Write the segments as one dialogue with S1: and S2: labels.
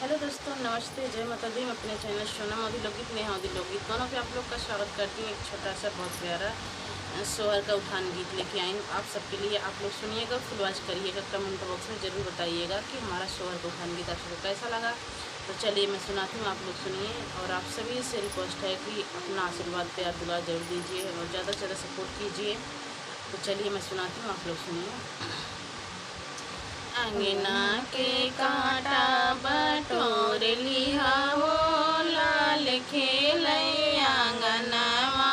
S1: Hello दोस्तों, नमस्ते, जय माता दी। मैं अपने चैनल सोनम अभी लोकगीत नेहा अभी लोकगीत दोनों पे आप लोग का स्वागत करती हूँ। एक छोटा सा बहुत प्यारा सोहर का उठान गीत लेके आई हूँ आप सबके लिए। आप लोग सुनिएगा, फुल वॉच करिएगा, कमेंट बॉक्स में ज़रूर बताइएगा कि हमारा सोहर का उठान गीत आप सबको कैसा लगा। तो चलिए मैं सुनाती हूँ, आप लोग सुनिए। और आप सभी से रिक्वेस्ट है कि अपना आशीर्वाद प्यार दुआ जरूर दीजिए और ज़्यादा से ज़्यादा सपोर्ट कीजिए। तो चलिए मैं सुनाती हूँ, आप लोग सुनिए। अंगना के कांटा बटोर लिहा हो, लाल खेलैया अंगनवा।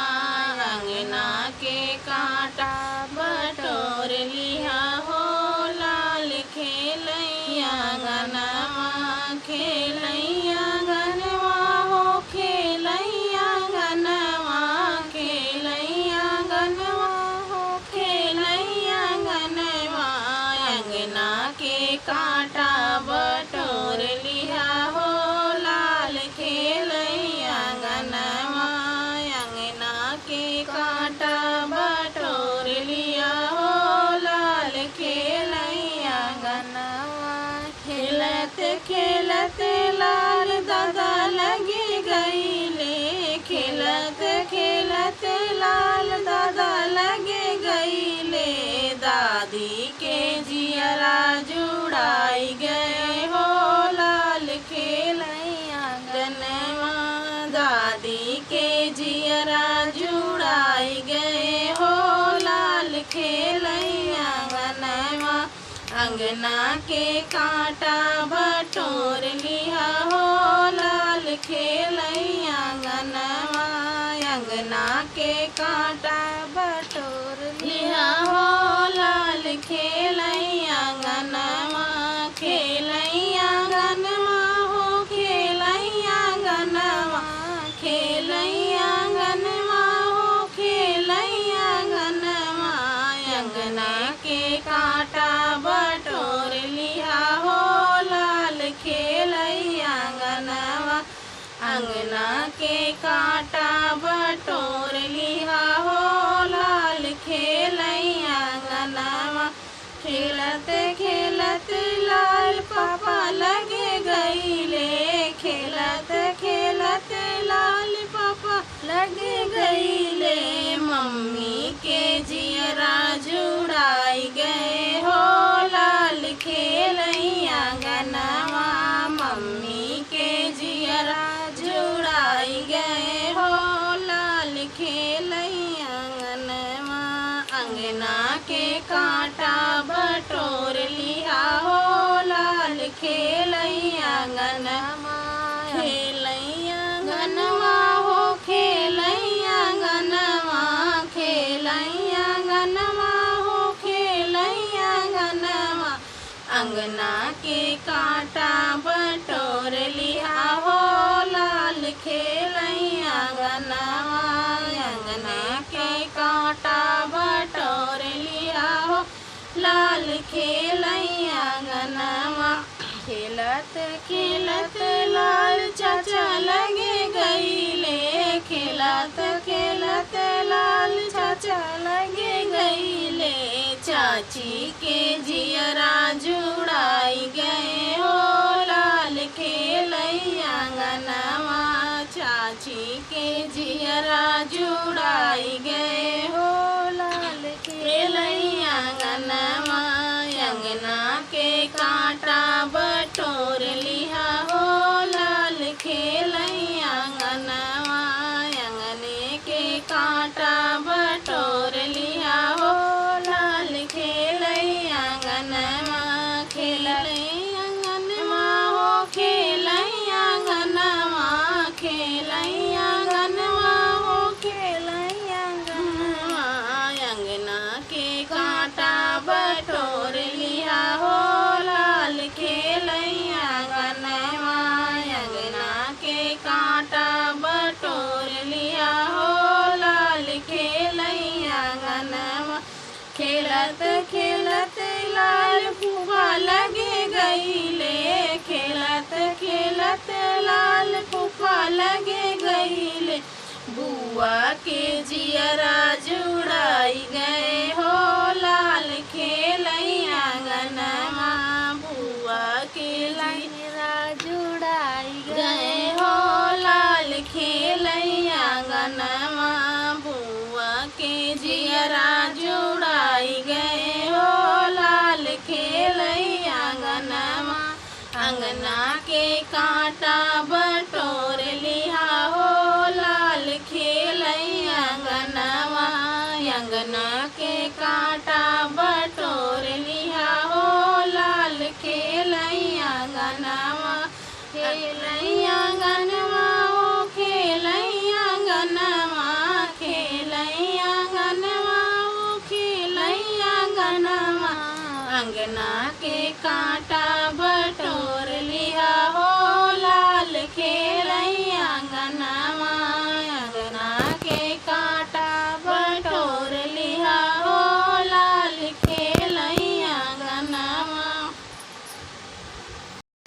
S1: अंगना के कांटा बटोर लिहा हो, लाल खेलैया अंगनवा। खेलैया अंगनवा हो, खेलैया अंगनवा। खेलैया अंगनवा हो, खेलैया अंगनवा। अंगना के कांटा बटोर लिहा हो, लाल खेलैया अंगनवा। अंगना के कांटा बटोर लिहा हो, लाल खेलैया अंगनवा। खेलत खेलत लाल दादा लगे गईले, खेलत खेलत लाल दादा लगे गईले। दादी के जियरा जुड़ाई गए हो, लाल खेलैया अंगनवा। दादी के जियरा जुड़ाई गए हो, लाल खेलैया अंगनवा। अंगना के कांटा बटोर लिहा हो, लाल खेलैया अंगनवा। अंगना के कांटा बटोर लिहा हो, लाल खेलैया अंगनवा। खेलैया अंगनवा हो, खेलैया अंगनवा। खेलैया अंगनवा हो, खेलैया अंगनवा। अंगना के कांटा बटोर लिहा हो, लाल खेलैया अंगनवा। अंगना के कांटा बटोर लिहा हो, लाल खेलैया अंगनवा। खेलत खेलत लाल पापा लगे गईले, खेलत खेलत लाल पापा लगे गईले। मम्मी के जियरा जुड़ाई गए हो, लाल खेलैया अंगनवा। मम्मी के जियरा जुड़ाई गए हो, लाल खेलैया अंगनवा। अंगना के कांटा बटोर लिहा हो, लाल खेलैया अंगनवा। खेलैया अंगनवा हो, खेलैया अंगनवा। खेलैया अंगनवा हो, खेलैया अंगनवा। अंगना के कांटा बटोर लिहा हो, लाल खेलैया अंगनवा। अंगना के कांटा बटोर लिहा हो, लाल खेलैया अंगनवा। खेलत खेलत लाल चाचा लगे गईले, खेलत खेलत लाल चाचा लगे गईले। चाची के जियरा जुड़ाई गए हो, लाल खेलैया अंगनवा। चाची के जियरा जुड़ाई गए हो, लाल खेलैया अंगनवा। अंगना के कांटा बटोर लिहा हो, लाल खेलैया अंगनवा। अंगने के कांटा बटोर लिहा हो, लाल खेलैया अंगनवा। खेलैया अंगनवा हो, खेलैया अंगनवा। खेलैया अंगनवा हो, खेलैया अंगनवा। अंगना के कांटा बटोर लिहा हो, लाल खेलैया अंगनवा। अंगना के कांटा बटोर लिहा हो, लाल खेलैया अंगनवा। खेलत खेलत लाल फूफा लगे गईले, खेलत खेलत लाल फूफा लगे गईले। बुआ के जियरा जुड़ाई गए हो, लाल खेलैया अंगनवा। बुआ के जियरा जुड़ा अंगना के कांटा बटोर लिया हो लाल खेलई अंगनवा। अंगना के कांटा बटोर लिया हो लाल खेलई अंगनवा। खेलई अंगनवा ओ खेलई अंगनवा, खेलई अंगनवा ओ खेलई अंगनवा। अंगना के कांटा